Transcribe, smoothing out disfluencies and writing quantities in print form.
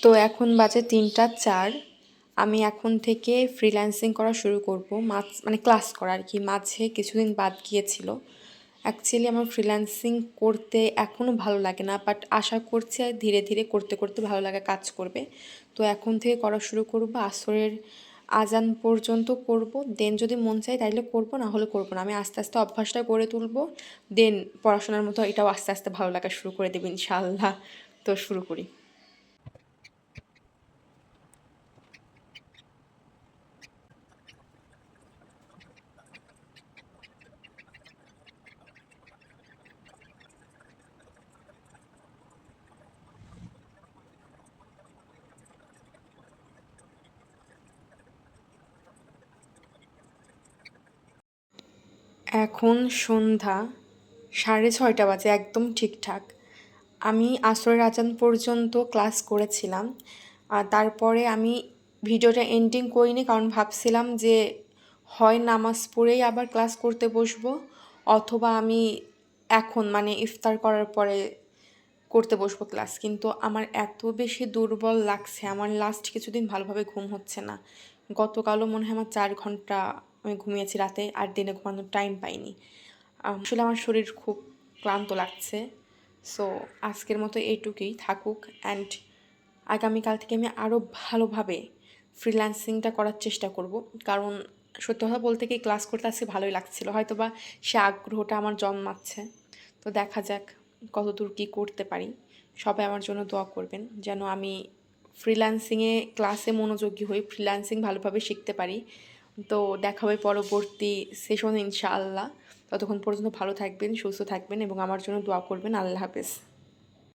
তো এখন বাজে ৩টা ৪। আমি এখন থেকে ফ্রিল্যান্সিং করা শুরু করব, মানে ক্লাস করা আর কি। মাঝে কিছুদিন বাদ গিয়েছিল। অ্যাকচুয়ালি আমার ফ্রিল্যান্সিং করতে এখনও ভালো লাগে না, বাট আশা করছি ধীরে ধীরে করতে করতে ভালো লাগা কাজ করবে। তো এখন থেকে করা শুরু করব, আসরের আজান পর্যন্ত করব। দেন যদি মন চায় তাইলে করব, না হলে করব না। আমি আস্তে আস্তে অভ্যাসটা করে তুলবো। দেন পড়াশোনার মতো এটাও আস্তে আস্তে ভালো লাগা শুরু করে দেবে ইনশাআল্লাহ। তো শুরু করি। এখন সন্ধ্যা 6:30 বাজে, একদম ঠিকঠাক। আমি আসরের আজান পর্যন্ত ক্লাস করেছিলাম। আর তারপরে আমি ভিডিওটা এন্ডিং করিনি, কারণ ভাবছিলাম যে হয় নামাজ পড়েই আবার ক্লাস করতে বসবো, অথবা আমি এখন মানে ইফতার করার পরে করতে বসবো ক্লাস। কিন্তু আমার এত বেশি দুর্বল লাগছে, আমার লাস্ট কিছুদিন ভালোভাবে ঘুম হচ্ছে না। গতকালও মনে হয় আমার 4 ঘন্টা আমি ঘুমিয়েছি রাতে, আর দিনে ঘুমানোর টাইম পাইনি। আসলে আমার শরীর খুব ক্লান্ত লাগছে। সো আজকের মতো এইটুকুই থাকুক, অ্যান্ড আগামীকাল থেকে আমি আরও ভালোভাবে ফ্রিল্যান্সিংটা করার চেষ্টা করব। কারণ সত্যি কথা বলতে কি, ক্লাস করতে আজকে ভালোই লাগছিল, হয়তো বা সে আগ্রহটা আমার জন্মাচ্ছে। তো দেখা যাক কতদূর কী করতে পারি। সবাই আমার জন্য দোয়া করবেন যেন আমি ফ্রিল্যান্সিংয়ে ক্লাসে মনোযোগী হই, ফ্রিল্যান্সিং ভালোভাবে শিখতে পারি। তো দেখা হবে পরবর্তী সেশনে ইনশাআল্লাহ। ততক্ষণ পর্যন্ত ভালো থাকবেন, সুস্থ থাকবেন এবং আমার জন্য দোয়া করবেন। আল্লাহ হাফেজ।